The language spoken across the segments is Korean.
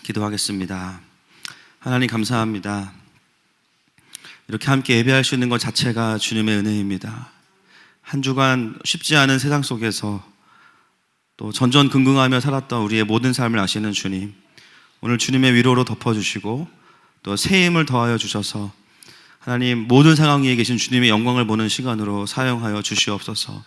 기도하겠습니다. 하나님 감사합니다. 이렇게 함께 예배할 수 있는 것 자체가 주님의 은혜입니다. 한 주간 쉽지 않은 세상 속에서 또 전전긍긍하며 살았던 우리의 모든 삶을 아시는 주님, 오늘 주님의 위로로 덮어주시고 또 새 힘을 더하여 주셔서 하나님 모든 상황 위에 계신 주님의 영광을 보는 시간으로 사용하여 주시옵소서.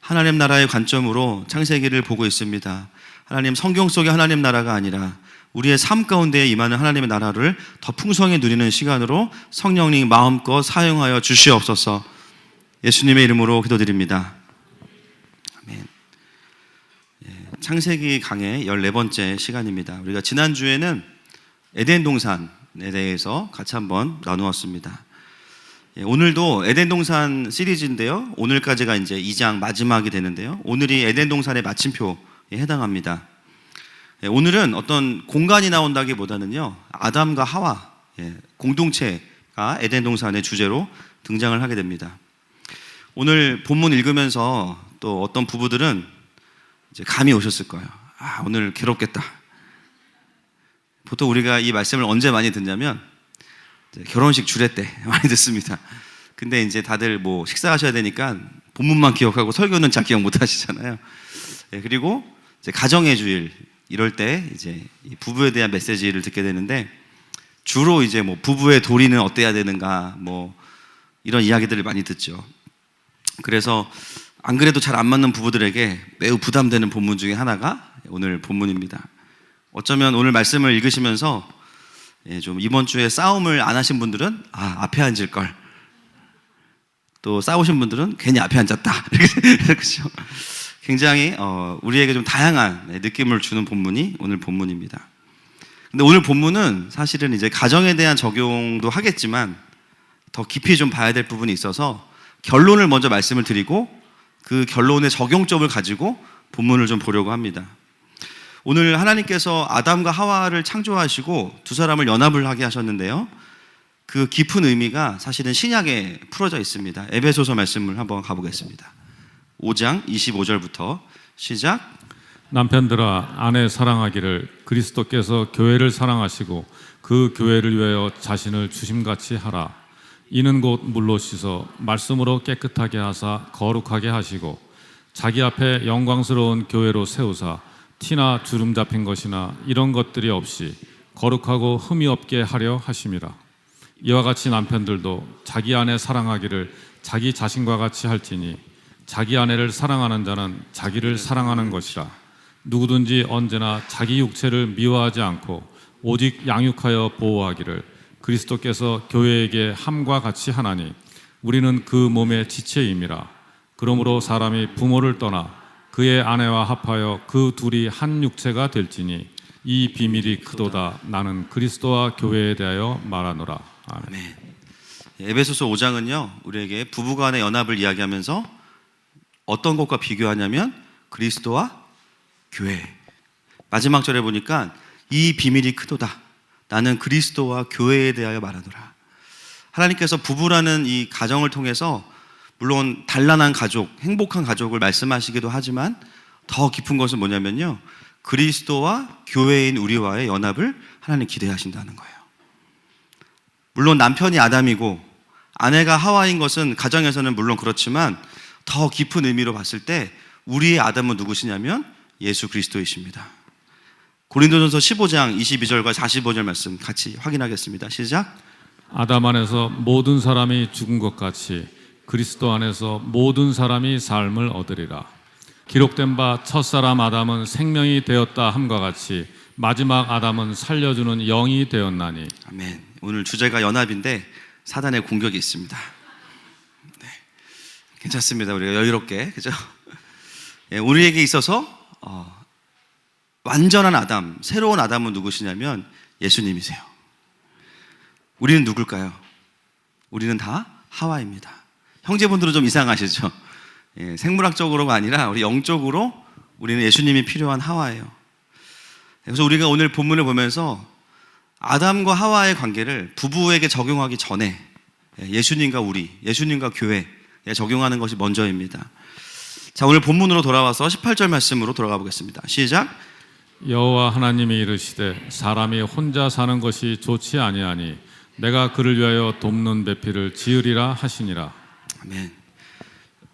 하나님 나라의 관점으로 창세기를 보고 있습니다. 하나님 성경 속의 하나님 나라가 아니라 우리의 삶 가운데 임하는 하나님의 나라를 더 풍성히 누리는 시간으로 성령님 마음껏 사용하여 주시옵소서. 예수님의 이름으로 기도드립니다. 아멘. 창세기 강의 14번째 시간입니다. 우리가 지난주에는 에덴 동산에 대해서 같이 한번 나누었습니다. 오늘도 에덴 동산 시리즈인데요, 오늘까지가 이제 2장 마지막이 되는데요, 오늘이 에덴 동산의 마침표에 해당합니다. 오늘은 어떤 공간이 나온다기보다는요, 아담과 하와 공동체가 에덴 동산의 주제로 등장을 하게 됩니다. 오늘 본문 읽으면서 또 어떤 부부들은 이제 감이 오셨을 거예요. 오늘 괴롭겠다. 보통 우리가 이 말씀을 언제 많이 듣냐면 결혼식 주례 때 많이 듣습니다. 근데 이제 다들 뭐 식사하셔야 되니까 본문만 기억하고 설교는 잘 기억 못 하시잖아요. 그리고 이제 가정의 주일 이럴 때 이제 이 부부에 대한 메시지를 듣게 되는데, 주로 이제 뭐 부부의 도리는 어때야 되는가 뭐 이런 이야기들을 많이 듣죠. 그래서 안 그래도 잘 안 맞는 부부들에게 매우 부담되는 본문 중에 하나가 오늘 본문입니다. 어쩌면 오늘 말씀을 읽으시면서 좀 이번 주에 싸움을 안 하신 분들은 앞에 앉을 걸, 또 싸우신 분들은 괜히 앞에 앉았다 그렇죠. 굉장히 우리에게 좀 다양한 느낌을 주는 본문이 오늘 본문입니다. 근데 오늘 본문은 사실은 이제 가정에 대한 적용도 하겠지만 더 깊이 좀 봐야 될 부분이 있어서 결론을 먼저 말씀을 드리고 그 결론의 적용점을 가지고 본문을 좀 보려고 합니다. 오늘 하나님께서 아담과 하와를 창조하시고 두 사람을 연합을 하게 하셨는데요, 그 깊은 의미가 사실은 신약에 풀어져 있습니다. 에베소서 말씀을 한번 가보겠습니다. 5장 25절부터 시작. 남편들아, 아내 사랑하기를 그리스도께서 교회를 사랑하시고 그 교회를 위하여 자신을 주심같이 하라. 이는 곧 물로 씻어 말씀으로 깨끗하게 하사 거룩하게 하시고 자기 앞에 영광스러운 교회로 세우사 티나 주름 잡힌 것이나 이런 것들이 없이 거룩하고 흠이 없게 하려 하심이라. 이와 같이 남편들도 자기 아내 사랑하기를 자기 자신과 같이 할지니 자기 아내를 사랑하는 자는 자기를 사랑하는 것이라. 누구든지 언제나 자기 육체를 미워하지 않고 오직 양육하여 보호하기를 그리스도께서 교회에게 함과 같이 하나니 우리는 그 몸의 지체임이라. 그러므로 사람이 부모를 떠나 그의 아내와 합하여 그 둘이 한 육체가 될지니 이 비밀이 크도다. 나는 그리스도와 교회에 대하여 말하노라. 아멘. 에베소서 5장은요 우리에게 부부간의 연합을 이야기하면서 어떤 것과 비교하냐면 그리스도와 교회. 마지막 절에 보니까 이 비밀이 크도다. 나는 그리스도와 교회에 대하여 말하노라. 하나님께서 부부라는 이 가정을 통해서 물론 단란한 가족, 행복한 가족을 말씀하시기도 하지만 더 깊은 것은 뭐냐면요, 그리스도와 교회인 우리와의 연합을 하나님 기대하신다는 거예요. 물론 남편이 아담이고 아내가 하와인 것은 가정에서는 물론 그렇지만 더 깊은 의미로 봤을 때 우리의 아담은 누구시냐면 예수 그리스도이십니다. 고린도전서 15장 22절과 45절 말씀 같이 확인하겠습니다. 시작. 아담 안에서 모든 사람이 죽은 것 같이 그리스도 안에서 모든 사람이 삶을 얻으리라. 기록된 바 첫사람 아담은 생명이 되었다 함과 같이 마지막 아담은 살려주는 영이 되었나니. 아멘. 오늘 주제가 연합인데 사단의 공격이 있습니다. 네. 괜찮습니다. 우리가 여유롭게, 그죠? 우리에게 있어서 완전한 아담, 새로운 아담은 누구시냐면 예수님이세요. 우리는 누굴까요? 우리는 다 하와입니다. 형제분들은 좀 이상하시죠? 생물학적으로가 아니라 우리 영적으로 우리는 예수님이 필요한 하와예요. 그래서 우리가 오늘 본문을 보면서 아담과 하와의 관계를 부부에게 적용하기 전에 예수님과 우리, 예수님과 교회에 적용하는 것이 먼저입니다. 자, 오늘 본문으로 돌아와서 18절 말씀으로 돌아가 보겠습니다. 시작. 여호와 하나님이 이르시되 사람이 혼자 사는 것이 좋지 아니하니 내가 그를 위하여 돕는 배필을 지으리라 하시니라. 아멘.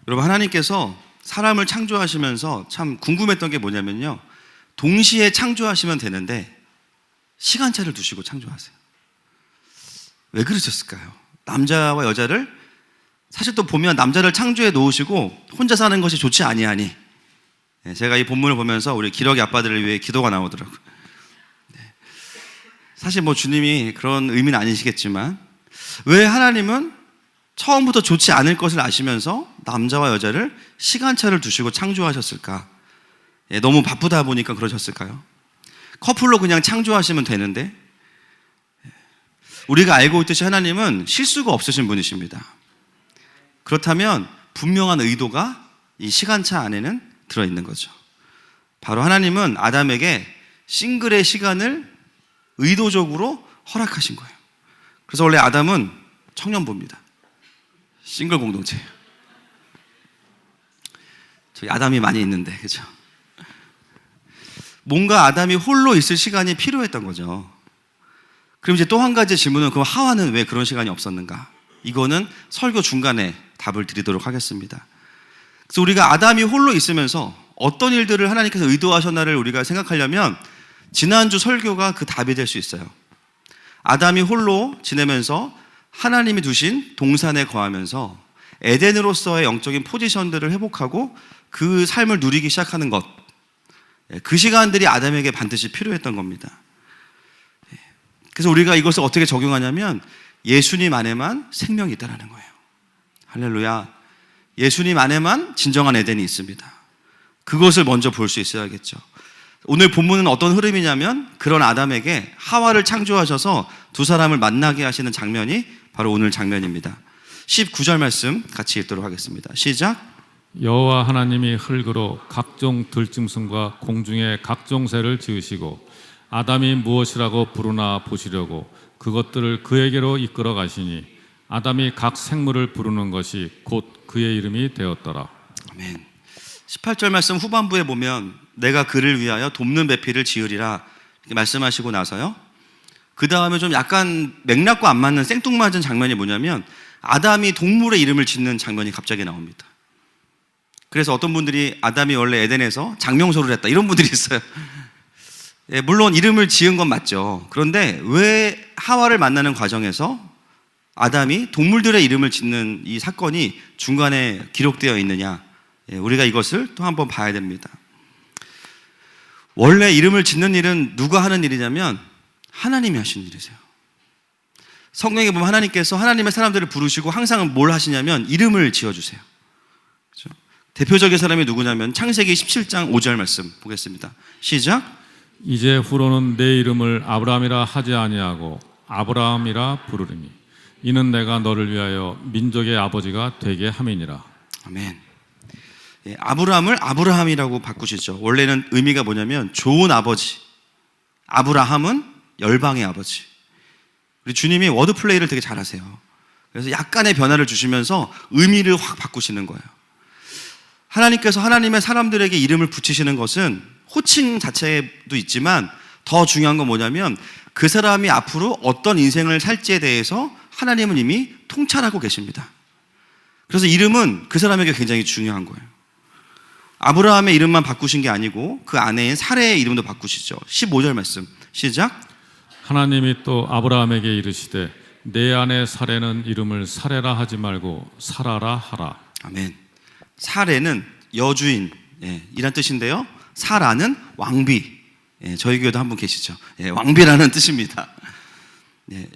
여러분, 하나님께서 사람을 창조하시면서 참 궁금했던 게 뭐냐면요, 동시에 창조하시면 되는데 시간차를 두시고 창조하세요. 왜 그러셨을까요? 남자와 여자를, 사실 또 보면 남자를 창조해 놓으시고 혼자 사는 것이 좋지 아니하니, 제가 이 본문을 보면서 우리 기러기 아빠들을 위해 기도가 나오더라고요. 사실 뭐 주님이 그런 의미는 아니시겠지만, 왜 하나님은 처음부터 좋지 않을 것을 아시면서 남자와 여자를 시간차를 두시고 창조하셨을까? 너무 바쁘다 보니까 그러셨을까요? 커플로 그냥 창조하시면 되는데, 우리가 알고 있듯이 하나님은 실수가 없으신 분이십니다. 그렇다면 분명한 의도가 이 시간차 안에는 들어있는 거죠. 바로 하나님은 아담에게 싱글의 시간을 의도적으로 허락하신 거예요. 그래서 원래 아담은 청년부입니다. 싱글 공동체예요. 저희 아담이 많이 있는데, 그죠? 뭔가 아담이 홀로 있을 시간이 필요했던 거죠. 그럼 이제 또 한 가지 질문은, 그럼 하와는 왜 그런 시간이 없었는가? 이거는 설교 중간에 답을 드리도록 하겠습니다. 그래서 우리가 아담이 홀로 있으면서 어떤 일들을 하나님께서 의도하셨나를 우리가 생각하려면 지난주 설교가 그 답이 될 수 있어요. 아담이 홀로 지내면서 하나님이 두신 동산에 거하면서 에덴으로서의 영적인 포지션들을 회복하고 그 삶을 누리기 시작하는 것, 그 시간들이 아담에게 반드시 필요했던 겁니다. 그래서 우리가 이것을 어떻게 적용하냐면 예수님 안에만 생명이 있다는 거예요. 할렐루야. 예수님 안에만 진정한 에덴이 있습니다. 그것을 먼저 볼 수 있어야겠죠. 오늘 본문은 어떤 흐름이냐면 그런 아담에게 하와를 창조하셔서 두 사람을 만나게 하시는 장면이 바로 오늘 장면입니다. 19절 말씀 같이 읽도록 하겠습니다. 시작. 여호와 하나님이 흙으로 각종 들짐승과 공중의 각종 새를 지으시고 아담이 무엇이라고 부르나 보시려고 그것들을 그에게로 이끌어 가시니 아담이 각 생물을 부르는 것이 곧 그의 이름이 되었더라. 아멘. 18절 말씀 후반부에 보면 내가 그를 위하여 돕는 배필을 지으리라 이렇게 말씀하시고 나서요, 그 다음에 좀 약간 맥락과 안 맞는 생뚱맞은 장면이 뭐냐면 아담이 동물의 이름을 짓는 장면이 갑자기 나옵니다. 그래서 어떤 분들이 아담이 원래 에덴에서 장명소를 했다 이런 분들이 있어요. 물론 이름을 지은 건 맞죠. 그런데 왜 하와를 만나는 과정에서 아담이 동물들의 이름을 짓는 이 사건이 중간에 기록되어 있느냐, 우리가 이것을 또 한번 봐야 됩니다. 원래 이름을 짓는 일은 누가 하는 일이냐면 하나님이 하시는 일이세요. 성경에 보면 하나님께서 하나님의 사람들을 부르시고 항상 뭘 하시냐면 이름을 지어주세요. 그렇죠? 대표적인 사람이 누구냐면 창세기 17장 5절 말씀 보겠습니다. 시작. 이제 후로는 내 이름을 아브라함이라 하지 아니하고 아브라함이라 부르리니 이는 내가 너를 위하여 민족의 아버지가 되게 함이니라. 아멘. 아브라함을 아브라함이라고 바꾸시죠. 원래는 의미가 뭐냐면 좋은 아버지. 아브라함은 열방의 아버지. 우리 주님이 워드 플레이를 되게 잘하세요. 그래서 약간의 변화를 주시면서 의미를 확 바꾸시는 거예요. 하나님께서 하나님의 사람들에게 이름을 붙이시는 것은 호칭 자체도 있지만 더 중요한 건 뭐냐면 그 사람이 앞으로 어떤 인생을 살지에 대해서 하나님은 이미 통찰하고 계십니다. 그래서 이름은 그 사람에게 굉장히 중요한 거예요. 아브라함의 이름만 바꾸신 게 아니고 그 아내인 사레의 이름도 바꾸시죠. 15절 말씀 시작. 하나님이 또 아브라함에게 이르시되 내 아내 사레는 이름을 사레라 하지 말고 사라라 하라. 아멘. 사레는 여주인 이란 뜻인데요, 사라는 왕비. 저희 교회도 한 분 계시죠. 왕비라는 뜻입니다.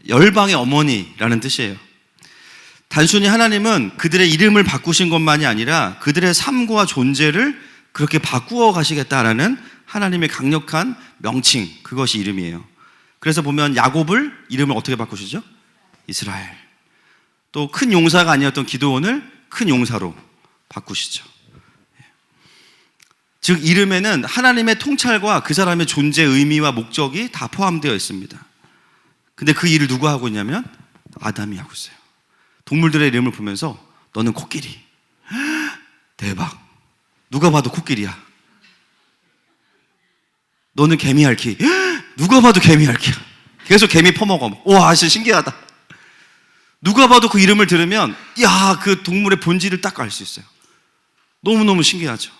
열방의 어머니라는 뜻이에요. 단순히 하나님은 그들의 이름을 바꾸신 것만이 아니라 그들의 삶과 존재를 그렇게 바꾸어 가시겠다라는 하나님의 강력한 명칭, 그것이 이름이에요. 그래서 보면 야곱을 이름을 어떻게 바꾸시죠? 이스라엘. 또 큰 용사가 아니었던 기드온을 큰 용사로 바꾸시죠. 즉 이름에는 하나님의 통찰과 그 사람의 존재 의미와 목적이 다 포함되어 있습니다. 근데 그 일을 누가 하고 있냐면 아담이 하고 있어요. 동물들의 이름을 보면서 너는 코끼리. 대박. 누가 봐도 코끼리야. 너는 개미 핥기. 누가 봐도 개미 핥기야. 계속 개미 퍼먹어. 와, 진짜 신기하다. 누가 봐도 그 이름을 들으면 야, 그 동물의 본질을 딱 알 수 있어요. 너무너무 신기하죠.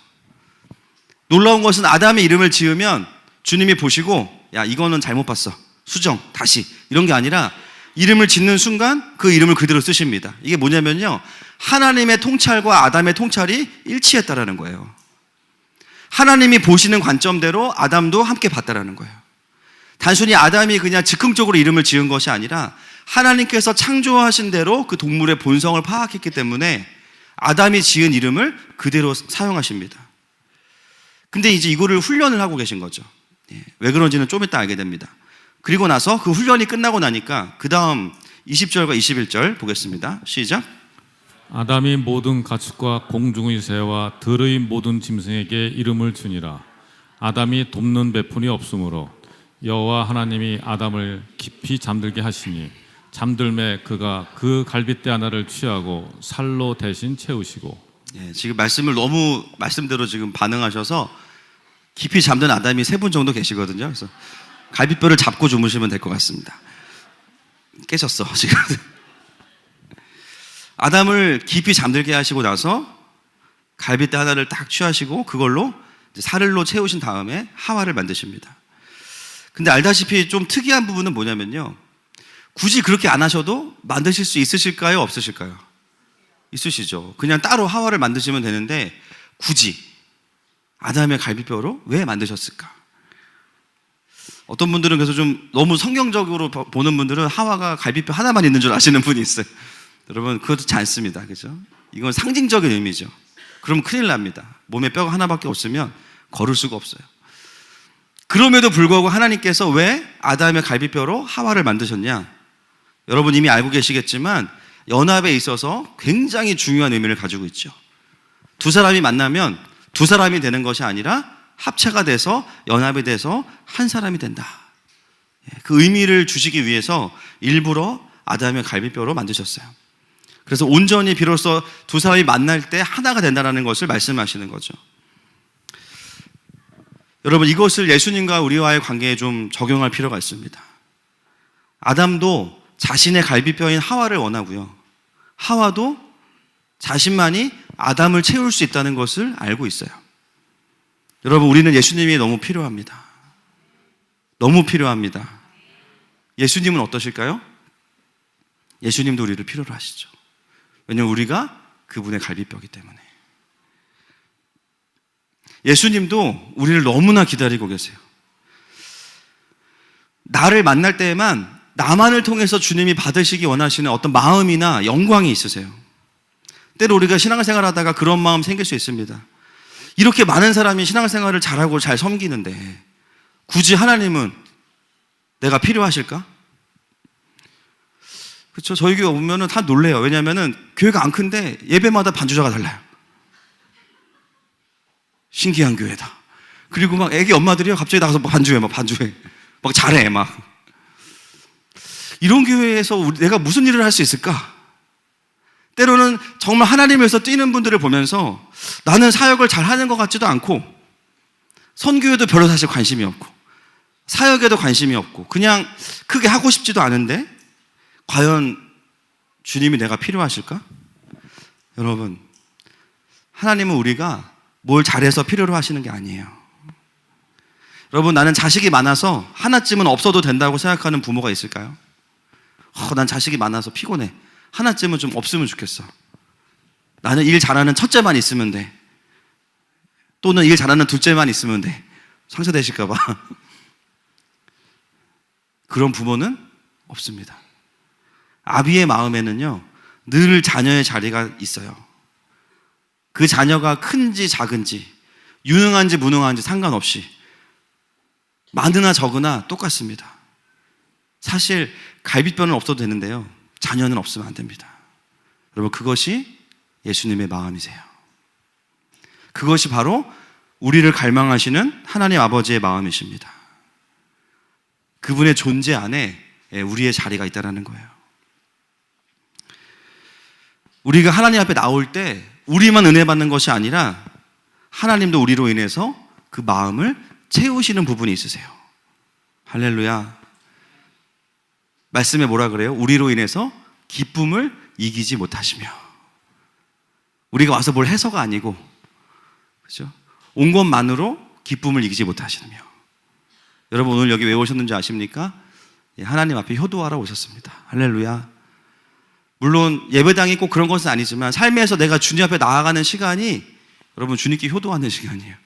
놀라운 것은 아담의 이름을 지으면 주님이 보시고 야, 이거는 잘못 봤어. 수정, 다시. 이런 게 아니라 이름을 짓는 순간 그 이름을 그대로 쓰십니다. 이게 뭐냐면요, 하나님의 통찰과 아담의 통찰이 일치했다라는 거예요. 하나님이 보시는 관점대로 아담도 함께 봤다라는 거예요. 단순히 아담이 그냥 즉흥적으로 이름을 지은 것이 아니라 하나님께서 창조하신 대로 그 동물의 본성을 파악했기 때문에 아담이 지은 이름을 그대로 사용하십니다. 근데 이제 이거를 훈련을 하고 계신 거죠. 왜 그런지는 좀 이따 알게 됩니다. 그리고 나서 그 훈련이 끝나고 나니까 그 다음 20절과 21절 보겠습니다. 시작. 아담이 모든 가축과 공중의 새와 들의 모든 짐승에게 이름을 주니라. 아담이 돕는 배푼이 없으므로 여호와 하나님이 아담을 깊이 잠들게 하시니 잠들매 그가 그 갈빗대 하나를 취하고 살로 대신 채우시고. 지금 말씀을 너무 말씀대로 지금 반응하셔서 깊이 잠든 아담이 3분 정도 계시거든요. 그래서 갈빗뼈를 잡고 주무시면 될 것 같습니다. 깨셨어 지금. 아담을 깊이 잠들게 하시고 나서 갈빗대 하나를 딱 취하시고 그걸로 이제 사를로 채우신 다음에 하와를 만드십니다. 근데 알다시피 좀 특이한 부분은 뭐냐면요, 굳이 그렇게 안 하셔도 만드실 수 있으실까요? 없으실까요? 있으시죠. 그냥 따로 하와를 만드시면 되는데 굳이 아담의 갈빗뼈로 왜 만드셨을까? 어떤 분들은 그래서 좀 너무 성경적으로 보는 분들은 하와가 갈빗뼈 하나만 있는 줄 아시는 분이 있어요. 여러분, 그것도 않습니다. 그죠? 이건 상징적인 의미죠. 그럼 큰일 납니다. 몸에 뼈가 하나밖에 없으면 걸을 수가 없어요. 그럼에도 불구하고 하나님께서 왜 아담의 갈빗뼈로 하와를 만드셨냐? 여러분 이미 알고 계시겠지만 연합에 있어서 굉장히 중요한 의미를 가지고 있죠. 두 사람이 만나면 두 사람이 되는 것이 아니라 합체가 돼서 연합이 돼서 한 사람이 된다. 그 의미를 주시기 위해서 일부러 아담의 갈빗뼈로 만드셨어요. 그래서 온전히 비로소 두 사람이 만날 때 하나가 된다는 것을 말씀하시는 거죠. 여러분, 이것을 예수님과 우리와의 관계에 좀 적용할 필요가 있습니다. 아담도 자신의 갈빗뼈인 하와를 원하고요, 하와도 자신만이 아담을 채울 수 있다는 것을 알고 있어요. 여러분, 우리는 예수님이 너무 필요합니다. 너무 필요합니다. 예수님은 어떠실까요? 예수님도 우리를 필요로 하시죠. 왜냐하면 우리가 그분의 갈빗뼈이기 때문에. 예수님도 우리를 너무나 기다리고 계세요. 나를 만날 때에만 나만을 통해서 주님이 받으시기 원하시는 어떤 마음이나 영광이 있으세요. 때로 우리가 신앙생활 하다가 그런 마음 생길 수 있습니다. 이렇게 많은 사람이 신앙생활을 잘하고 잘 섬기는데 굳이 하나님은 내가 필요하실까? 그렇죠. 저희 교회 오면은 다 놀래요. 왜냐하면은 교회가 안 큰데 예배마다 반주자가 달라요. 신기한 교회다. 그리고 막 애기 엄마들이요, 갑자기 나가서 반주해, 막 잘해, 막. 이런 교회에서 내가 무슨 일을 할 수 있을까? 때로는 정말 하나님을 위해서 뛰는 분들을 보면서 나는 사역을 잘 하는 것 같지도 않고, 선교에도 별로 사실 관심이 없고, 사역에도 관심이 없고, 그냥 크게 하고 싶지도 않은데, 과연 주님이 내가 필요하실까? 여러분, 하나님은 우리가 뭘 잘해서 필요로 하시는 게 아니에요. 여러분, 나는 자식이 많아서 하나쯤은 없어도 된다고 생각하는 부모가 있을까요? 난 자식이 많아서 피곤해. 하나쯤은 좀 없으면 좋겠어. 나는 일 잘하는 첫째만 있으면 돼. 또는 일 잘하는 둘째만 있으면 돼. 상처되실까 봐. 그런 부모는 없습니다. 아비의 마음에는요, 늘 자녀의 자리가 있어요. 그 자녀가 큰지 작은지, 유능한지 무능한지 상관없이 많으나 적으나 똑같습니다. 사실 갈빗뼈는 없어도 되는데요, 자녀는 없으면 안 됩니다. 여러분, 그것이 예수님의 마음이세요. 그것이 바로 우리를 갈망하시는 하나님 아버지의 마음이십니다. 그분의 존재 안에 우리의 자리가 있다는 거예요. 우리가 하나님 앞에 나올 때 우리만 은혜 받는 것이 아니라 하나님도 우리로 인해서 그 마음을 채우시는 부분이 있으세요. 할렐루야. 말씀에 뭐라 그래요? 우리로 인해서 기쁨을 이기지 못하시며. 우리가 와서 뭘 해서가 아니고, 그죠? 온 것만으로 기쁨을 이기지 못하시며. 여러분 오늘 여기 왜 오셨는지 아십니까? 하나님 앞에 효도하러 오셨습니다. 할렐루야. 물론 예배당이 꼭 그런 것은 아니지만 삶에서 내가 주님 앞에 나아가는 시간이 여러분 주님께 효도하는 시간이에요.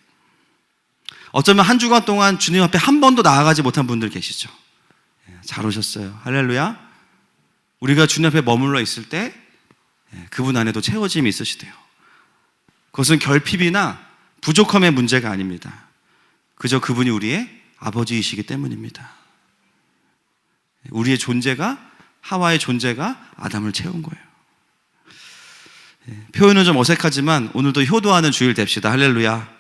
어쩌면 한 주간 동안 주님 앞에 한 번도 나아가지 못한 분들 계시죠. 잘 오셨어요. 할렐루야. 우리가 주님 앞에 머물러 있을 때 그분 안에도 채워짐이 있으시대요. 그것은 결핍이나 부족함의 문제가 아닙니다. 그저 그분이 우리의 아버지이시기 때문입니다. 우리의 존재가, 하와의 존재가 아담을 채운 거예요. 표현은 좀 어색하지만 오늘도 효도하는 주일 됩시다. 할렐루야.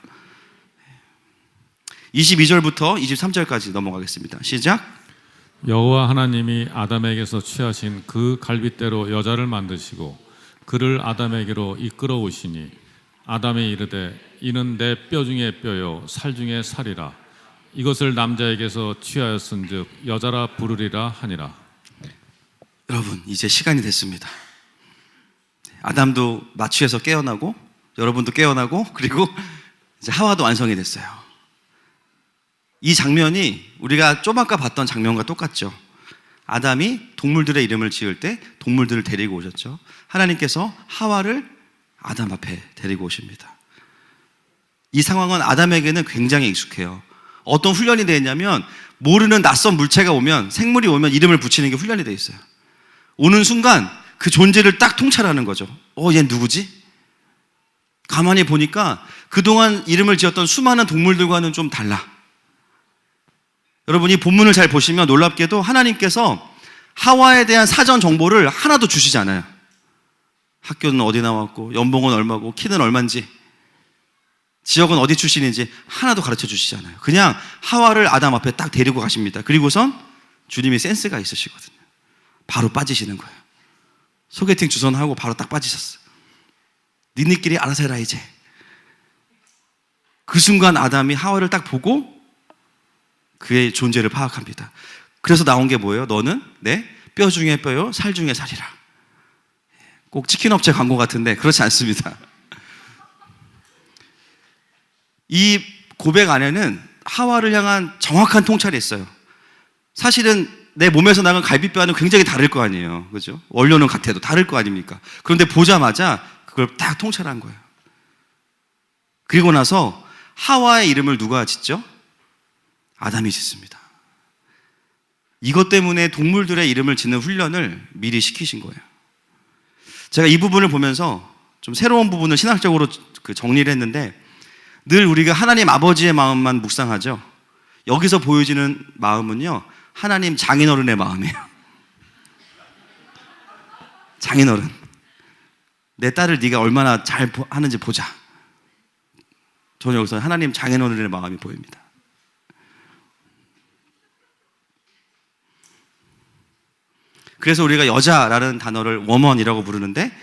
22절부터 23절까지 넘어가겠습니다. 시작. 여호와 하나님이 아담에게서 취하신 그 갈빗대로 여자를 만드시고 그를 아담에게로 이끌어 오시니 아담이 이르되 이는 내 뼈 중에 뼈요 살 중에 살이라. 이것을 남자에게서 취하였은즉 여자라 부르리라 하니라. 여러분 이제 시간이 됐습니다. 아담도 마취해서 깨어나고 여러분도 깨어나고 그리고 이제 하와도 완성이 됐어요. 이 장면이 우리가 좀 아까 봤던 장면과 똑같죠. 아담이 동물들의 이름을 지을 때 동물들을 데리고 오셨죠. 하나님께서 하와를 아담 앞에 데리고 오십니다. 이 상황은 아담에게는 굉장히 익숙해요. 어떤 훈련이 되어 있냐면 모르는 낯선 물체가 오면, 생물이 오면 이름을 붙이는 게 훈련이 되어 있어요. 오는 순간 그 존재를 딱 통찰하는 거죠. 얘 누구지? 가만히 보니까 그동안 이름을 지었던 수많은 동물들과는 좀 달라. 여러분이 본문을 잘 보시면 놀랍게도 하나님께서 하와에 대한 사전 정보를 하나도 주시지 않아요. 학교는 어디 나왔고 연봉은 얼마고 키는 얼마인지 지역은 어디 출신인지 하나도 가르쳐 주시지 않아요. 그냥 하와를 아담 앞에 딱 데리고 가십니다. 그리고선 주님이 센스가 있으시거든요. 바로 빠지시는 거예요. 소개팅 주선하고 바로 딱 빠지셨어요. 니네끼리 알아서 해라 이제. 그 순간 아담이 하와를 딱 보고 그의 존재를 파악합니다. 그래서 나온 게 뭐예요? 너는 내 뼈 중에 뼈요 살 중에 살이라. 꼭 치킨업체 광고 같은데 그렇지 않습니다. 이 고백 안에는 하와를 향한 정확한 통찰이 있어요. 사실은 내 몸에서 나간 갈비뼈와는 굉장히 다를 거 아니에요. 그죠? 원료는 같아도 다를 거 아닙니까? 그런데 보자마자 그걸 딱 통찰한 거예요. 그리고 나서 하와의 이름을 누가 짓죠? 아담이 짓습니다. 이것 때문에 동물들의 이름을 짓는 훈련을 미리 시키신 거예요. 제가 이 부분을 보면서 좀 새로운 부분을 신학적으로 정리를 했는데 늘 우리가 하나님 아버지의 마음만 묵상하죠. 여기서 보여지는 마음은요, 하나님 장인어른의 마음이에요. 장인어른, 내 딸을 네가 얼마나 잘 하는지 보자. 저는 여기서 하나님 장인어른의 마음이 보입니다. 그래서 우리가 여자라는 단어를 워먼이라고 부르는데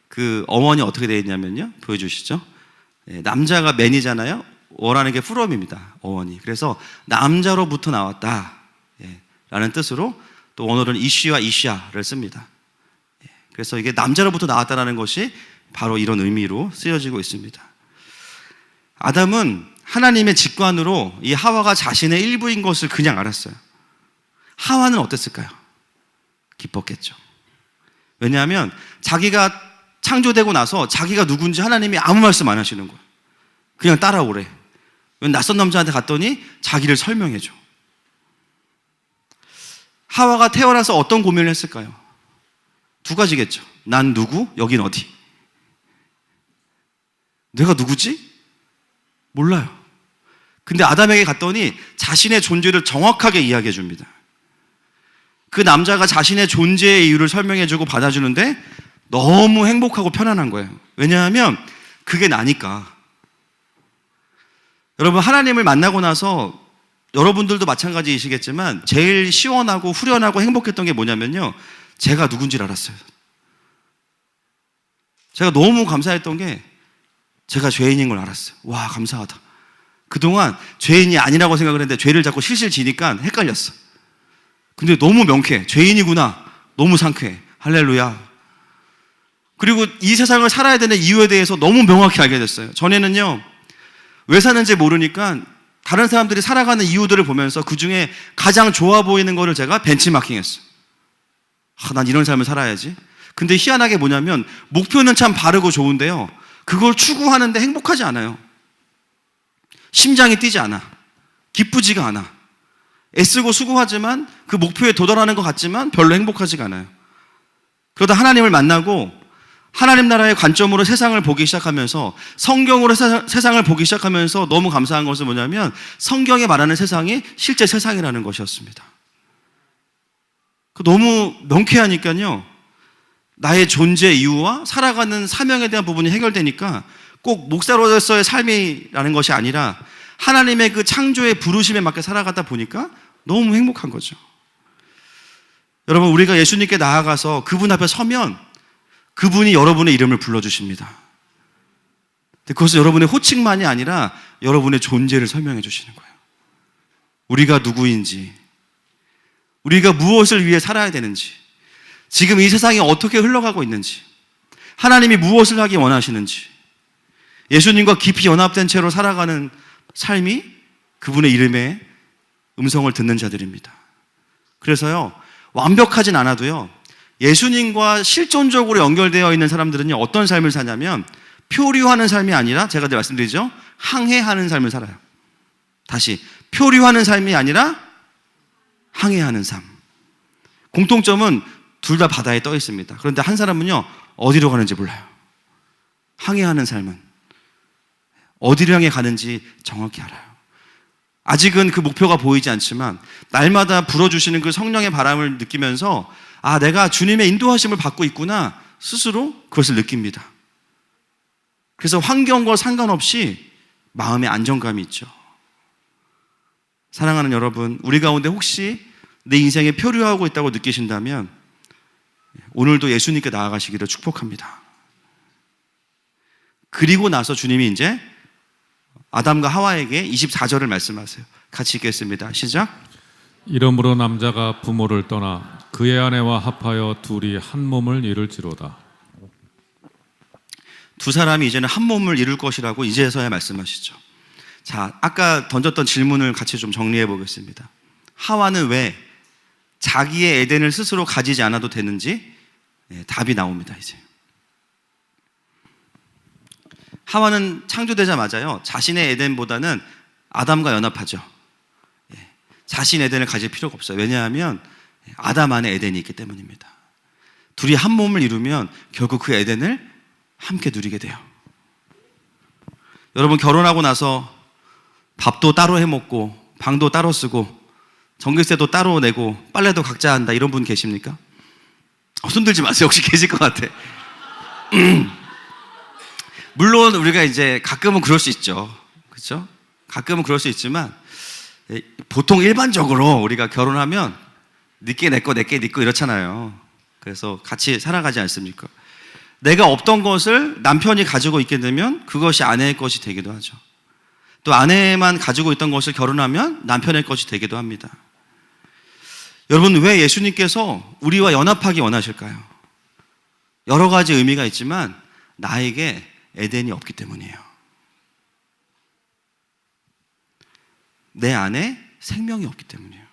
그 어원이 어떻게 되어 있냐면요, 보여주시죠. 남자가 맨이잖아요. 어라는 게 프롬입니다. 어원이. 그래서 남자로부터 나왔다 라는 뜻으로 또 원어로는 이쉬와 이샤를 씁니다. 그래서 이게 남자로부터 나왔다라는 것이 바로 이런 의미로 쓰여지고 있습니다. 아담은 하나님의 직관으로 이 하와가 자신의 일부인 것을 그냥 알았어요. 하와는 어땠을까요? 기뻤겠죠. 왜냐하면 자기가 창조되고 나서 자기가 누군지 하나님이 아무 말씀 안 하시는 거예요. 그냥 따라오래. 낯선 남자한테 갔더니 자기를 설명해줘. 하와가 태어나서 어떤 고민을 했을까요? 두 가지겠죠. 난 누구? 여긴 어디? 내가 누구지? 몰라요. 근데 아담에게 갔더니 자신의 존재를 정확하게 이야기해 줍니다. 그 남자가 자신의 존재의 이유를 설명해주고 받아주는데 너무 행복하고 편안한 거예요. 왜냐하면 그게 나니까. 여러분, 하나님을 만나고 나서 여러분들도 마찬가지이시겠지만 제일 시원하고 후련하고 행복했던 게 뭐냐면요, 제가 누군지를 알았어요. 제가 너무 감사했던 게 제가 죄인인 걸 알았어요. 와, 감사하다. 그동안 죄인이 아니라고 생각을 했는데 죄를 자꾸 실실 지니까 헷갈렸어. 근데 너무 명쾌해. 죄인이구나. 너무 상쾌해. 할렐루야. 그리고 이 세상을 살아야 되는 이유에 대해서 너무 명확히 알게 됐어요. 전에는요, 왜 사는지 모르니까 다른 사람들이 살아가는 이유들을 보면서 그 중에 가장 좋아 보이는 거를 제가 벤치마킹 했어요. 난 이런 삶을 살아야지. 근데 희한하게 뭐냐면 목표는 참 바르고 좋은데요, 그걸 추구하는데 행복하지 않아요. 심장이 뛰지 않아. 기쁘지가 않아. 애쓰고 수고하지만 그 목표에 도달하는 것 같지만 별로 행복하지가 않아요. 그러다 하나님을 만나고 하나님 나라의 관점으로 세상을 보기 시작하면서, 성경으로 세상을 보기 시작하면서 너무 감사한 것은 뭐냐면 성경에 말하는 세상이 실제 세상이라는 것이었습니다. 너무 명쾌하니까요, 나의 존재 이유와 살아가는 사명에 대한 부분이 해결되니까 꼭 목사로서의 삶이라는 것이 아니라 하나님의 그 창조의 부르심에 맞게 살아가다 보니까 너무 행복한 거죠. 여러분, 우리가 예수님께 나아가서 그분 앞에 서면 그분이 여러분의 이름을 불러주십니다. 그것은 여러분의 호칭만이 아니라 여러분의 존재를 설명해 주시는 거예요. 우리가 누구인지, 우리가 무엇을 위해 살아야 되는지, 지금 이 세상이 어떻게 흘러가고 있는지, 하나님이 무엇을 하기 원하시는지, 예수님과 깊이 연합된 채로 살아가는 삶이 그분의 이름의 음성을 듣는 자들입니다. 그래서요, 완벽하진 않아도요, 예수님과 실존적으로 연결되어 있는 사람들은요, 어떤 삶을 사냐면 표류하는 삶이 아니라, 제가 늘 말씀드리죠, 항해하는 삶을 살아요. 다시, 표류하는 삶이 아니라 항해하는 삶. 공통점은 둘 다 바다에 떠 있습니다. 그런데 한 사람은요, 어디로 가는지 몰라요. 항해하는 삶은 어디를 향해 가는지 정확히 알아요. 아직은 그 목표가 보이지 않지만 날마다 불어주시는 그 성령의 바람을 느끼면서, 아, 내가 주님의 인도하심을 받고 있구나, 스스로 그것을 느낍니다. 그래서 환경과 상관없이 마음의 안정감이 있죠. 사랑하는 여러분, 우리 가운데 혹시 내 인생에 표류하고 있다고 느끼신다면 오늘도 예수님께 나아가시기를 축복합니다. 그리고 나서 주님이 이제 아담과 하와에게 24절을 말씀하세요. 같이 읽겠습니다. 시작. 이러므로 남자가 부모를 떠나 그의 아내와 합하여 둘이 한 몸을 이룰지로다. 두 사람이 이제는 한 몸을 이룰 것이라고 이제서야 말씀하시죠. 자, 아까 던졌던 질문을 같이 좀 정리해 보겠습니다. 하와는 왜 자기의 에덴을 스스로 가지지 않아도 되는지 답이 나옵니다. 이제 하와는 창조되자마자요, 자신의 에덴보다는 아담과 연합하죠. 자신 에덴을 가질 필요가 없어요. 왜냐하면 아담 안에 에덴이 있기 때문입니다. 둘이 한 몸을 이루면 결국 그 에덴을 함께 누리게 돼요. 여러분, 결혼하고 나서 밥도 따로 해먹고 방도 따로 쓰고 전기세도 따로 내고 빨래도 각자 한다, 이런 분 계십니까? 손들지 마세요. 혹시 계실 것 같아. 물론 우리가 이제 가끔은 그럴 수 있죠. 그렇죠? 가끔은 그럴 수 있지만 보통 일반적으로 우리가 결혼하면 니께 내 거, 내께 네 거 이렇잖아요. 그래서 같이 살아가지 않습니까? 내가 없던 것을 남편이 가지고 있게 되면 그것이 아내의 것이 되기도 하죠. 또 아내만 가지고 있던 것을 결혼하면 남편의 것이 되기도 합니다. 여러분, 왜 예수님께서 우리와 연합하기 원하실까요? 여러 가지 의미가 있지만 나에게 에덴이 없기 때문이에요. 내 안에 생명이 없기 때문이에요.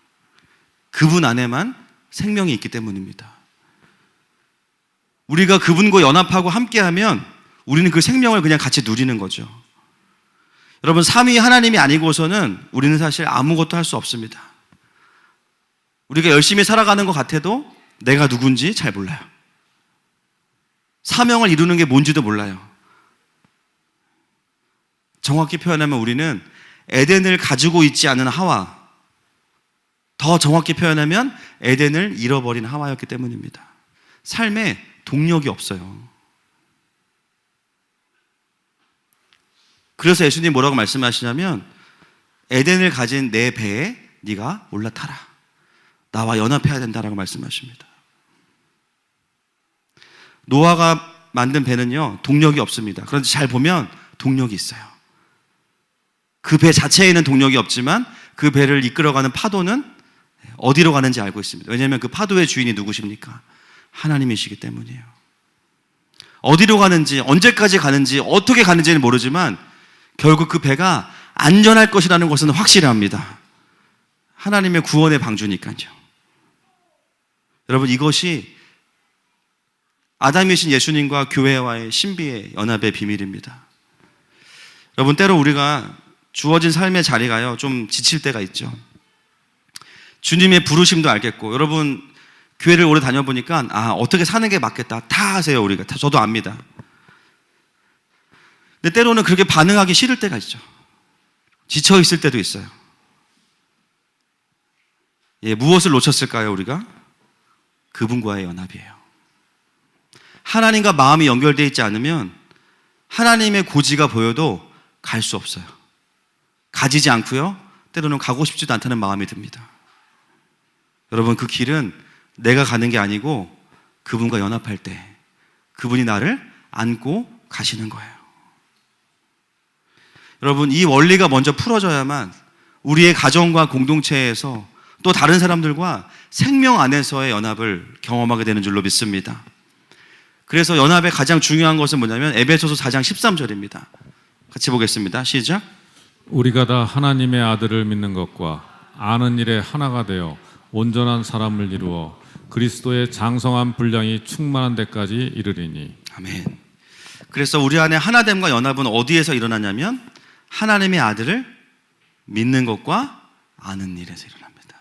그분 안에만 생명이 있기 때문입니다. 우리가 그분과 연합하고 함께하면 우리는 그 생명을 그냥 같이 누리는 거죠. 여러분, 삼위 하나님이 아니고서는 우리는 사실 아무것도 할 수 없습니다. 우리가 열심히 살아가는 것 같아도 내가 누군지 잘 몰라요. 사명을 이루는 게 뭔지도 몰라요. 정확히 표현하면 우리는 에덴을 가지고 있지 않은 하와, 더 정확히 표현하면 에덴을 잃어버린 하와였기 때문입니다. 삶에 동력이 없어요. 그래서 예수님 뭐라고 말씀하시냐면, 에덴을 가진 내 배에 네가 올라타라, 나와 연합해야 된다라고 말씀하십니다. 노아가 만든 배는요, 동력이 없습니다. 그런데 잘 보면 동력이 있어요. 그 배 자체에는 동력이 없지만 그 배를 이끌어가는 파도는 어디로 가는지 알고 있습니다. 왜냐하면 그 파도의 주인이 누구십니까? 하나님이시기 때문이에요. 어디로 가는지, 언제까지 가는지, 어떻게 가는지는 모르지만 결국 그 배가 안전할 것이라는 것은 확실합니다. 하나님의 구원의 방주니까요. 여러분, 이것이 아담이신 예수님과 교회와의 신비의 연합의 비밀입니다. 여러분, 때로 우리가 주어진 삶의 자리가요, 좀 지칠 때가 있죠. 주님의 부르심도 알겠고, 여러분, 교회를 오래 다녀보니까, 어떻게 사는 게 맞겠다. 다 아세요, 우리가. 저도 압니다. 근데 때로는 그렇게 반응하기 싫을 때가 있죠. 지쳐 있을 때도 있어요. 무엇을 놓쳤을까요, 우리가? 그분과의 연합이에요. 하나님과 마음이 연결되어 있지 않으면 하나님의 고지가 보여도 갈 수 없어요. 가지지 않고요, 때로는 가고 싶지도 않다는 마음이 듭니다. 여러분, 그 길은 내가 가는 게 아니고 그분과 연합할 때 그분이 나를 안고 가시는 거예요. 여러분, 이 원리가 먼저 풀어져야만 우리의 가정과 공동체에서 또 다른 사람들과 생명 안에서의 연합을 경험하게 되는 줄로 믿습니다. 그래서 연합의 가장 중요한 것은 뭐냐면 에베소서 4장 13절입니다. 같이 보겠습니다. 시작. 우리가 다 하나님의 아들을 믿는 것과 아는 일에 하나가 되어 온전한 사람을 이루어 그리스도의 장성한 분량이 충만한 데까지 이르리니. 아멘. 그래서 우리 안에 하나됨과 연합은 어디에서 일어나냐면 하나님의 아들을 믿는 것과 아는 일에서 일어납니다.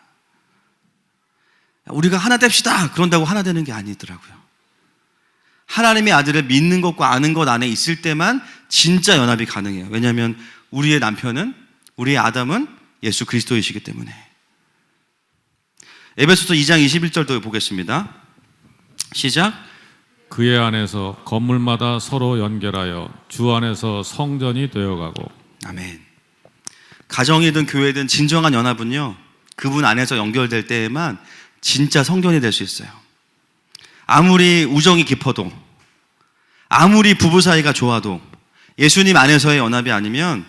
우리가 하나 됩시다 그런다고 하나 되는 게 아니더라고요. 하나님의 아들을 믿는 것과 아는 것 안에 있을 때만 진짜 연합이 가능해요. 왜냐하면 우리의 남편은, 우리의 아담은 예수 그리스도이시기 때문에. 에베소서 2장 21절도 보겠습니다. 시작. 그의 안에서 건물마다 서로 연결하여 주 안에서 성전이 되어가고. 아멘. 가정이든 교회든 진정한 연합은요, 그분 안에서 연결될 때에만 진짜 성전이 될 수 있어요. 아무리 우정이 깊어도, 아무리 부부 사이가 좋아도 예수님 안에서의 연합이 아니면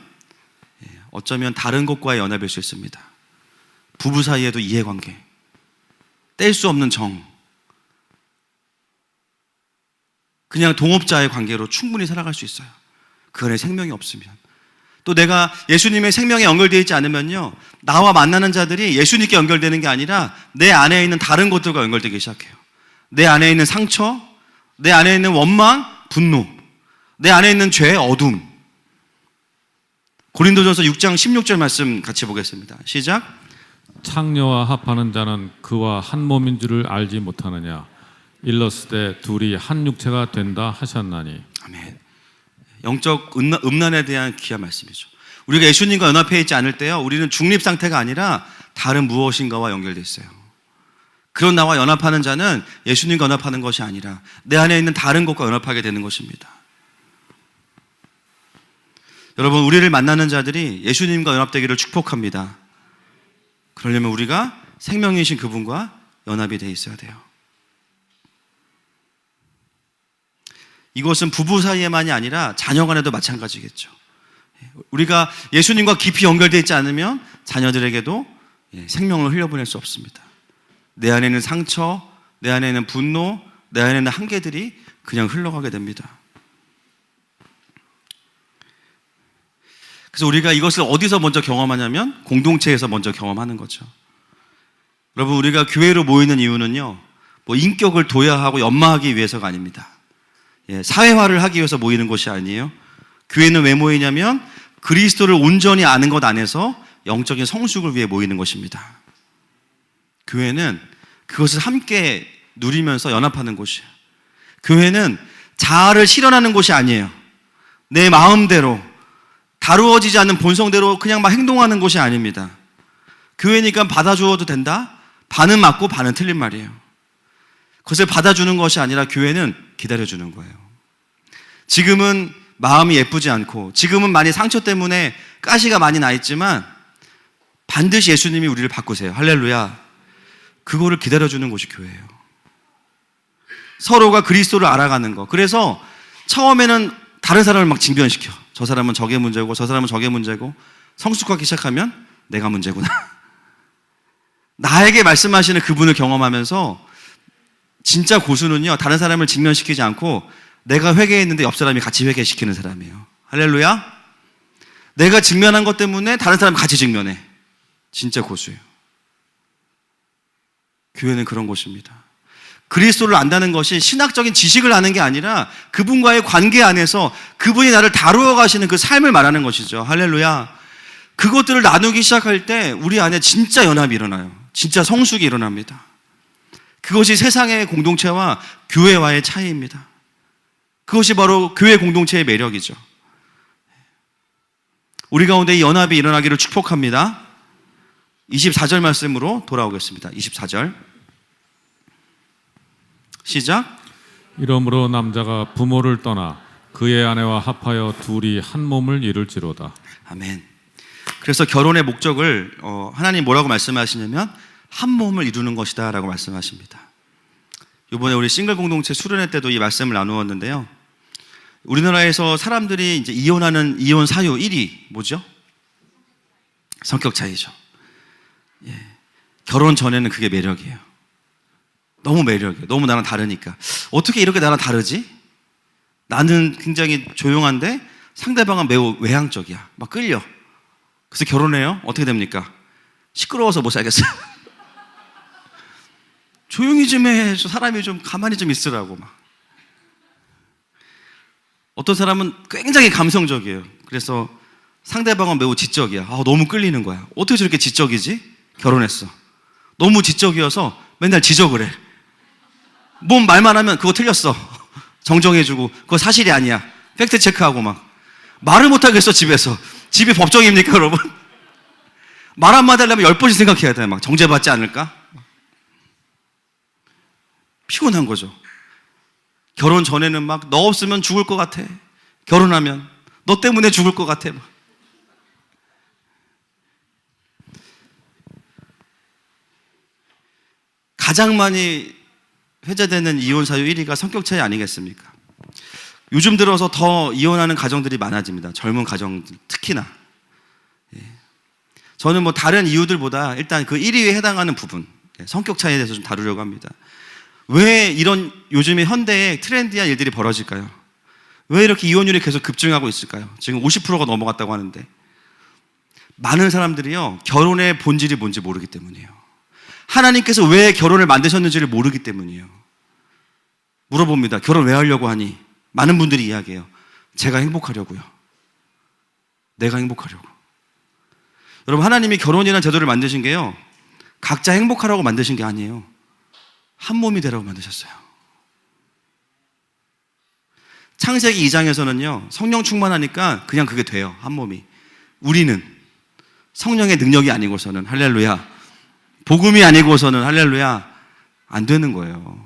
어쩌면 다른 것과의 연합일 수 있습니다. 부부 사이에도 이해관계, 뗄 수 없는 정, 그냥 동업자의 관계로 충분히 살아갈 수 있어요. 그 안에 생명이 없으면. 또 내가 예수님의 생명에 연결되어 있지 않으면요, 나와 만나는 자들이 예수님께 연결되는 게 아니라 내 안에 있는 다른 것들과 연결되기 시작해요. 내 안에 있는 상처, 내 안에 있는 원망, 분노, 내 안에 있는 죄, 어둠. 고린도전서 6장 16절 말씀 같이 보겠습니다. 시작. 창녀와 합하는 자는 그와 한 몸인 줄을 알지 못하느냐. 일렀을 때 둘이 한 육체가 된다 하셨나니. 아멘. 영적 음란에 대한 귀한 말씀이죠. 우리가 예수님과 연합해 있지 않을 때요, 우리는 중립 상태가 아니라 다른 무엇인가와 연결되어 있어요. 그런 나와 연합하는 자는 예수님과 연합하는 것이 아니라 내 안에 있는 다른 것과 연합하게 되는 것입니다. 여러분, 우리를 만나는 자들이 예수님과 연합되기를 축복합니다. 그러려면 우리가 생명이신 그분과 연합이 되어 있어야 돼요. 이것은 부부 사이에만이 아니라 자녀 간에도 마찬가지겠죠. 우리가 예수님과 깊이 연결되어 있지 않으면 자녀들에게도 생명을 흘려보낼 수 없습니다. 내 안에 있는 상처, 내 안에 있는 분노, 내 안에 있는 한계들이 그냥 흘러가게 됩니다. 그래서 우리가 이것을 어디서 먼저 경험하냐면 공동체에서 먼저 경험하는 거죠. 여러분, 우리가 교회로 모이는 이유는요, 뭐 인격을 도야하고 연마하기 위해서가 아닙니다. 사회화를 하기 위해서 모이는 것이 아니에요. 교회는 왜 모이냐면 그리스도를 온전히 아는 것 안에서 영적인 성숙을 위해 모이는 것입니다. 교회는 그것을 함께 누리면서 연합하는 곳이에요. 교회는 자아를 실현하는 곳이 아니에요. 내 마음대로 다루어지지 않는 본성대로 그냥 막 행동하는 곳이 아닙니다. 교회니까 받아주어도 된다? 반은 맞고 반은 틀린 말이에요. 그것을 받아주는 것이 아니라 교회는 기다려주는 거예요. 지금은 마음이 예쁘지 않고 지금은 많이 상처 때문에 가시가 많이 나 있지만 반드시 예수님이 우리를 바꾸세요. 할렐루야. 그거를 기다려주는 곳이 교회예요. 서로가 그리스도를 알아가는 거. 그래서 처음에는 다른 사람을 막 징변시켜. 저 사람은 저게 문제고 저 사람은 저게 문제고 성숙하기 시작하면 내가 문제구나. 나에게 말씀하시는 그분을 경험하면서 진짜 고수는요, 다른 사람을 직면시키지 않고 내가 회개했는데 옆 사람이 같이 회개시키는 사람이에요. 할렐루야. 내가 직면한 것 때문에 다른 사람이 같이 직면해. 진짜 고수예요. 교회는 그런 곳입니다. 그리스도를 안다는 것이 신학적인 지식을 아는 게 아니라 그분과의 관계 안에서 그분이 나를 다루어 가시는 그 삶을 말하는 것이죠. 할렐루야. 그것들을 나누기 시작할 때 우리 안에 진짜 연합이 일어나요. 진짜 성숙이 일어납니다. 그것이 세상의 공동체와 교회와의 차이입니다. 그것이 바로 교회 공동체의 매력이죠. 우리 가운데 이 연합이 일어나기를 축복합니다. 24절 말씀으로 돌아오겠습니다. 24절 시작. 이러므로 남자가 부모를 떠나 그의 아내와 합하여 둘이 한 몸을 이룰지로다. 아멘. 그래서 결혼의 목적을 하나님 뭐라고 말씀하시냐면 한 몸을 이루는 것이다 라고 말씀하십니다. 이번에 우리 싱글 공동체 수련회 때도 이 말씀을 나누었는데요. 우리나라에서 사람들이 이제 이혼하는 이혼 사유 1위 뭐죠? 성격 차이죠. 예. 결혼 전에는 그게 매력이에요. 너무 매력이에요. 너무 나랑 다르니까. 어떻게 이렇게 나랑 다르지? 나는 굉장히 조용한데 상대방은 매우 외향적이야. 막 끌려. 그래서 결혼해요. 어떻게 됩니까? 시끄러워서 못 살겠어요. 조용히 좀 해. 사람이 좀 가만히 좀 있으라고 막. 어떤 사람은 굉장히 감성적이에요. 그래서 상대방은 매우 지적이야. 너무 끌리는 거야. 어떻게 저렇게 지적이지? 결혼했어. 너무 지적이어서 맨날 지적을 해. 뭔 말만 하면 그거 틀렸어. 정정해주고 그거 사실이 아니야. 팩트 체크하고 막. 말을 못하겠어 집에서. 집이 법정입니까 여러분? 말 한마디 하려면 10번씩 생각해야 돼. 막 정죄받지 않을까? 피곤한 거죠. 결혼 전에는 막 너 없으면 죽을 것 같아. 결혼하면 너 때문에 죽을 것 같아. 막. 가장 많이 회자되는 이혼 사유 1위가 성격 차이 아니겠습니까? 요즘 들어서 더 이혼하는 가정들이 많아집니다. 젊은 가정들 특히나. 저는 뭐 다른 이유들보다 일단 그 1위에 해당하는 부분, 성격 차이에 대해서 좀 다루려고 합니다. 왜 이런 요즘에 현대에 트렌디한 일들이 벌어질까요? 왜 이렇게 이혼율이 계속 급증하고 있을까요? 지금 50%가 넘어갔다고 하는데 많은 사람들이요 결혼의 본질이 뭔지 모르기 때문이에요. 하나님께서 왜 결혼을 만드셨는지를 모르기 때문이에요. 물어봅니다. 결혼 왜 하려고 하니? 많은 분들이 이야기해요. 제가 행복하려고요. 내가 행복하려고. 여러분, 하나님이 결혼이라는 제도를 만드신 게요 각자 행복하라고 만드신 게 아니에요. 한 몸이 되라고 만드셨어요. 창세기 2장에서는요 성령 충만하니까 그냥 그게 돼요. 한 몸이. 우리는 성령의 능력이 아니고서는 할렐루야, 복음이 아니고서는 할렐루야 안 되는 거예요.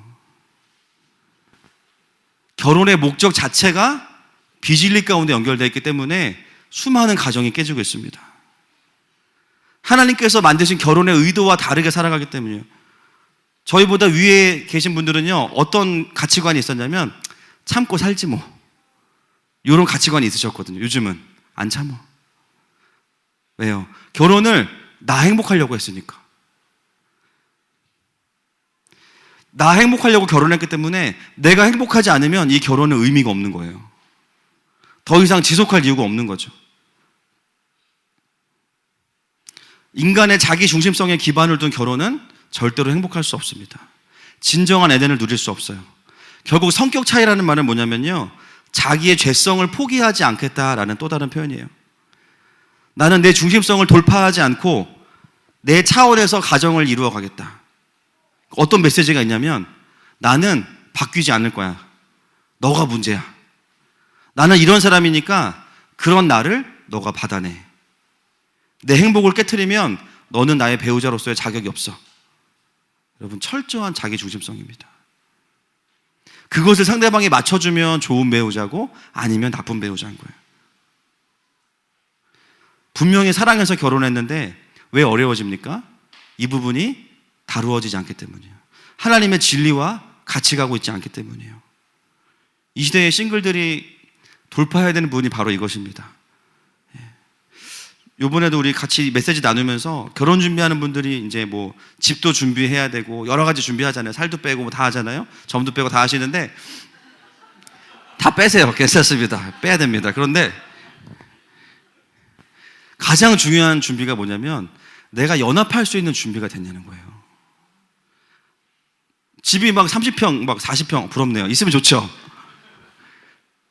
결혼의 목적 자체가 비진리 가운데 연결되어 있기 때문에 수많은 가정이 깨지고 있습니다. 하나님께서 만드신 결혼의 의도와 다르게 살아가기 때문이에요. 저희보다 위에 계신 분들은요 어떤 가치관이 있었냐면 참고 살지 뭐 이런 가치관이 있으셨거든요. 요즘은 안 참어. 왜요? 결혼을 나 행복하려고 했으니까. 나 행복하려고 결혼했기 때문에 내가 행복하지 않으면 이 결혼은 의미가 없는 거예요. 더 이상 지속할 이유가 없는 거죠. 인간의 자기 중심성에 기반을 둔 결혼은 절대로 행복할 수 없습니다. 진정한 에덴을 누릴 수 없어요. 결국 성격 차이라는 말은 뭐냐면요 자기의 죄성을 포기하지 않겠다라는 또 다른 표현이에요. 나는 내 중심성을 돌파하지 않고 내 차원에서 가정을 이루어 가겠다. 어떤 메시지가 있냐면 나는 바뀌지 않을 거야. 너가 문제야. 나는 이런 사람이니까 그런 나를 너가 받아내. 내 행복을 깨트리면 너는 나의 배우자로서의 자격이 없어. 여러분, 철저한 자기 중심성입니다. 그것을 상대방이 맞춰주면 좋은 배우자고 아니면 나쁜 배우자인 거예요. 분명히 사랑해서 결혼했는데 왜 어려워집니까? 이 부분이 다루어지지 않기 때문이에요. 하나님의 진리와 같이 가고 있지 않기 때문이에요. 이 시대의 싱글들이 돌파해야 되는 부분이 바로 이것입니다. 요번에도 우리 같이 메시지 나누면서 결혼 준비하는 분들이 이제 뭐 집도 준비해야 되고 여러 가지 준비하잖아요. 살도 빼고 뭐 다 하잖아요. 점도 빼고 다 하시는데 다 빼세요. 괜찮습니다. 빼야 됩니다. 그런데 가장 중요한 준비가 뭐냐면 내가 연합할 수 있는 준비가 됐냐는 거예요. 집이 막 30평, 막 40평 부럽네요. 있으면 좋죠.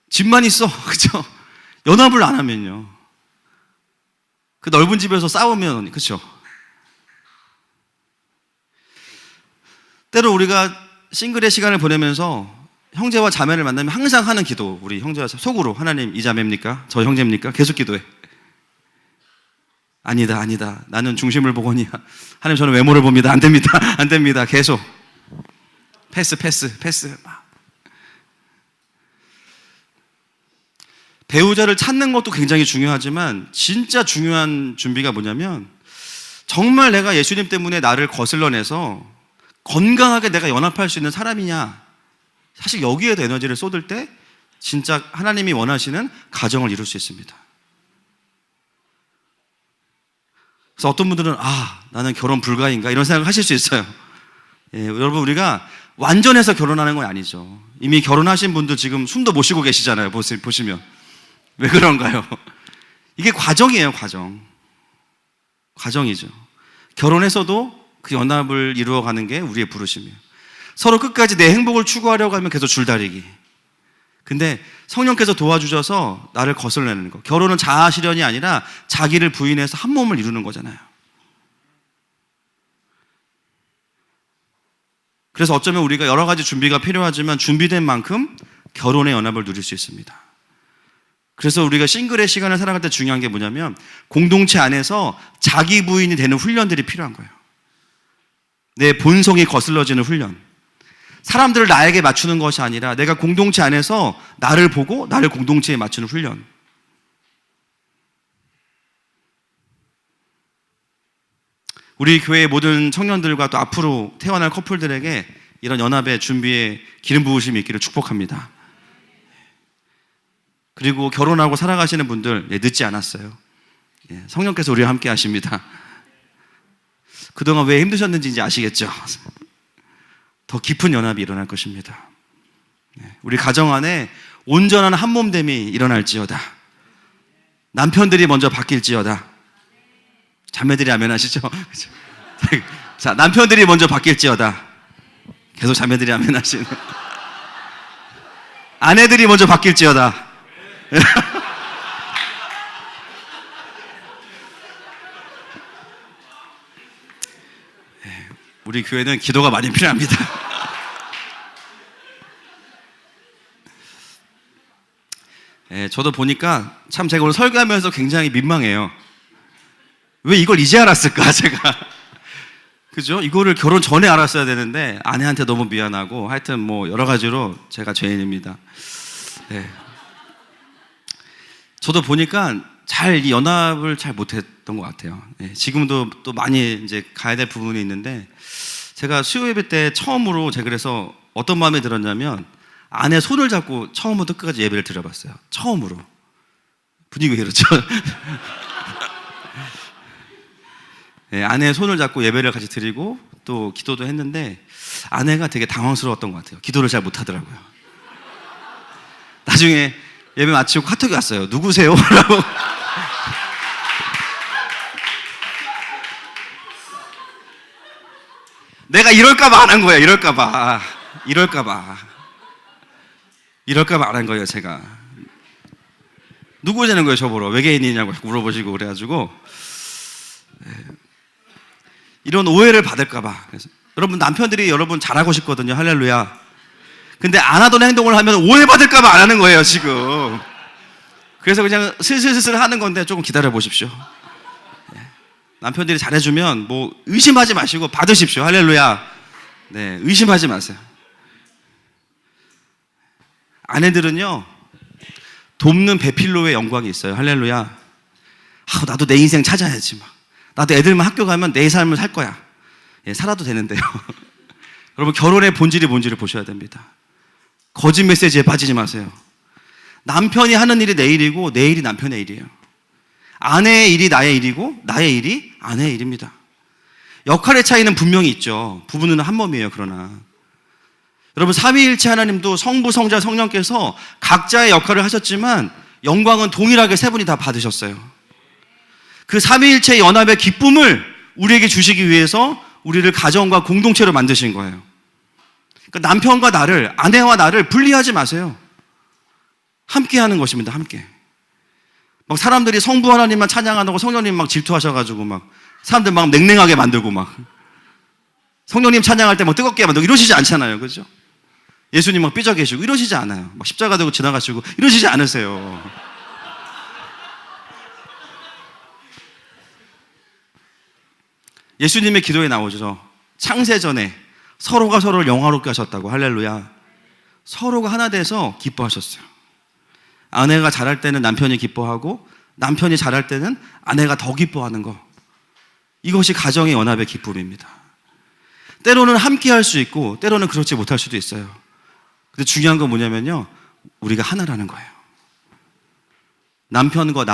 집만 있어. 그죠? 연합을 안 하면요. 그 넓은 집에서 싸우면, 그죠? 때로 우리가 싱글의 시간을 보내면서 형제와 자매를 만나면 항상 하는 기도, 우리 형제와 속으로 하나님 이 자매입니까? 저 형제입니까? 계속 기도해. 아니다, 아니다. 나는 중심을 보거니 하나님 저는 외모를 봅니다. 안 됩니다. 안 됩니다. 계속 패스. 배우자를 찾는 것도 굉장히 중요하지만 진짜 중요한 준비가 뭐냐면 정말 내가 예수님 때문에 나를 거슬러내서 건강하게 내가 연합할 수 있는 사람이냐, 사실 여기에도 에너지를 쏟을 때 진짜 하나님이 원하시는 가정을 이룰 수 있습니다. 그래서 어떤 분들은 나는 결혼 불가인가 이런 생각을 하실 수 있어요. 여러분, 우리가 완전해서 결혼하는 건 아니죠. 이미 결혼하신 분들 지금 숨도 못 쉬고 계시잖아요. 보시면 왜 그런가요? 이게 과정이에요. 과정이죠. 결혼해서도 그 연합을 이루어가는 게 우리의 부르심이에요. 서로 끝까지 내 행복을 추구하려고 하면 계속 줄다리기. 근데 성령께서 도와주셔서 나를 거슬러내는 거. 결혼은 자아 실현이 아니라 자기를 부인해서 한 몸을 이루는 거잖아요. 그래서 어쩌면 우리가 여러 가지 준비가 필요하지만 준비된 만큼 결혼의 연합을 누릴 수 있습니다. 그래서 우리가 싱글의 시간을 살아갈 때 중요한 게 뭐냐면 공동체 안에서 자기 부인이 되는 훈련들이 필요한 거예요. 내 본성이 거슬러지는 훈련. 사람들을 나에게 맞추는 것이 아니라 내가 공동체 안에서 나를 보고 나를 공동체에 맞추는 훈련. 우리 교회의 모든 청년들과 또 앞으로 태어날 커플들에게 이런 연합의 준비에 기름 부으심이 있기를 축복합니다. 그리고 결혼하고 살아가시는 분들 늦지 않았어요. 성령께서 우리와 함께 하십니다. 그동안 왜 힘드셨는지 이제 아시겠죠? 더 깊은 연합이 일어날 것입니다. 우리 가정 안에 온전한 한몸됨이 일어날지어다. 남편들이 먼저 바뀔지어다. 자매들이 아멘 하시죠? 자, 남편들이 먼저 바뀔지어다. 계속 자매들이 아멘 하시는. 아내들이 먼저 바뀔지어다. 우리 교회는 기도가 많이 필요합니다. 저도 보니까 참 제가 오늘 설교하면서 굉장히 민망해요. 왜 이걸 이제 알았을까, 제가. 그죠? 이거를 결혼 전에 알았어야 되는데 아내한테 너무 미안하고 하여튼 뭐 여러 가지로 제가 죄인입니다. 저도 보니까 잘 이 연합을 잘 못했던 것 같아요. 지금도 또 많이 이제 가야 될 부분이 있는데 제가 수요 예배 때 처음으로 제가 그래서 어떤 마음이 들었냐면 아내 손을 잡고 처음부터 끝까지 예배를 드려봤어요. 처음으로. 분위기 왜 이렇죠? 아내의 손을 잡고 예배를 같이 드리고 또 기도도 했는데 아내가 되게 당황스러웠던 것 같아요. 기도를 잘 못하더라고요. 나중에 예배 마치고 카톡이 왔어요. 누구세요? 라고. 내가 이럴까봐 안 한 거예요. 이럴까봐 안 한 거예요. 제가 누구냐는 거예요. 저보러 외계인이냐고 물어보시고 그래가지고 이런 오해를 받을까봐. 그래서 여러분, 남편들이 여러분 잘하고 싶거든요. 할렐루야. 근데 안 하던 행동을 하면 오해받을까봐 안 하는 거예요, 지금. 그래서 그냥 슬슬슬슬 하는 건데 조금 기다려 보십시오. 남편들이 잘해주면 뭐 의심하지 마시고 받으십시오. 할렐루야. 네, 의심하지 마세요. 아내들은요, 돕는 배필로의 영광이 있어요. 할렐루야. 나도 내 인생 찾아야지. 막. 나도 애들만 학교 가면 내 삶을 살 거야. 살아도 되는데요. 여러분, 결혼의 본질이 뭔지를 보셔야 됩니다. 거짓 메시지에 빠지지 마세요. 남편이 하는 일이 내 일이고 내 일이 남편의 일이에요. 아내의 일이 나의 일이고 나의 일이 아내의 일입니다. 역할의 차이는 분명히 있죠. 부부는 한 몸이에요. 그러나 여러분, 삼위일체 하나님도 성부, 성자, 성령께서 각자의 역할을 하셨지만 영광은 동일하게 세 분이 다 받으셨어요. 그 삼위일체의 연합의 기쁨을 우리에게 주시기 위해서 우리를 가정과 공동체로 만드신 거예요. 그러니까 남편과 나를, 아내와 나를 분리하지 마세요. 함께 하는 것입니다. 함께. 막 사람들이 성부 하나님만 찬양하고 성령님 막 질투하셔가지고 막 사람들 막 냉랭하게 만들고 막 성령님 찬양할 때 막 뜨겁게 만들고 이러시지 않잖아요. 그죠? 예수님 막 삐져 계시고 이러시지 않아요. 막 십자가 들고 지나가시고 이러시지 않으세요. 예수님의 기도에 나오죠. 창세전에 서로가 서로를 영화롭게 하셨다고. 할렐루야. 서로가 하나 돼서 기뻐하셨어요. 아내가 잘할 때는 남편이 기뻐하고 남편이 잘할 때는 아내가 더 기뻐하는 거. 이것이 가정의 연합의 기쁨입니다. 때로는 함께 할 수 있고 때로는 그렇지 못할 수도 있어요. 근데 중요한 건 뭐냐면요, 우리가 하나라는 거예요. 남편과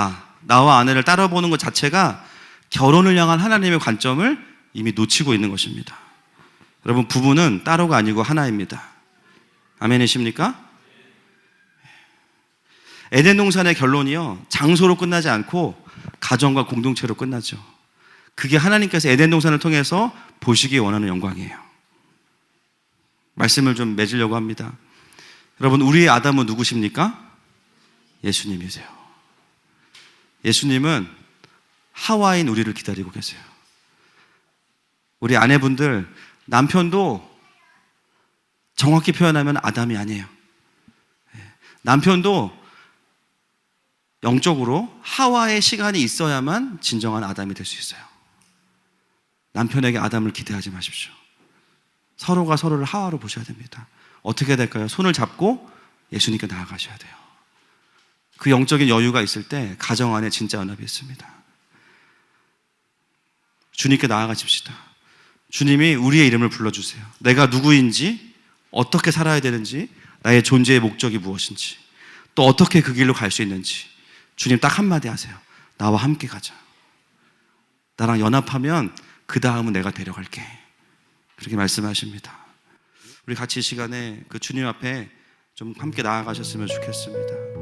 나와 아내를 따라보는 것 자체가 결혼을 향한 하나님의 관점을 이미 놓치고 있는 것입니다. 여러분, 부부는 따로가 아니고 하나입니다. 아멘이십니까? 에덴 동산의 결론이요, 장소로 끝나지 않고 가정과 공동체로 끝나죠. 그게 하나님께서 에덴 동산을 통해서 보시기 원하는 영광이에요. 말씀을 좀 맺으려고 합니다. 여러분, 우리의 아담은 누구십니까? 예수님이세요. 예수님은 하와인 우리를 기다리고 계세요. 우리 아내분들, 남편도 정확히 표현하면 아담이 아니에요. 남편도 영적으로 하와의 시간이 있어야만 진정한 아담이 될 수 있어요. 남편에게 아담을 기대하지 마십시오. 서로가 서로를 하와로 보셔야 됩니다. 어떻게 될까요? 손을 잡고 예수님께 나아가셔야 돼요. 그 영적인 여유가 있을 때 가정 안에 진짜 연합이 있습니다. 주님께 나아가십시다. 주님이 우리의 이름을 불러주세요. 내가 누구인지, 어떻게 살아야 되는지, 나의 존재의 목적이 무엇인지, 또 어떻게 그 길로 갈 수 있는지 주님 딱 한마디 하세요. 나와 함께 가자. 나랑 연합하면 그 다음은 내가 데려갈게. 그렇게 말씀하십니다. 우리 같이 이 시간에 그 주님 앞에 좀 함께 나아가셨으면 좋겠습니다.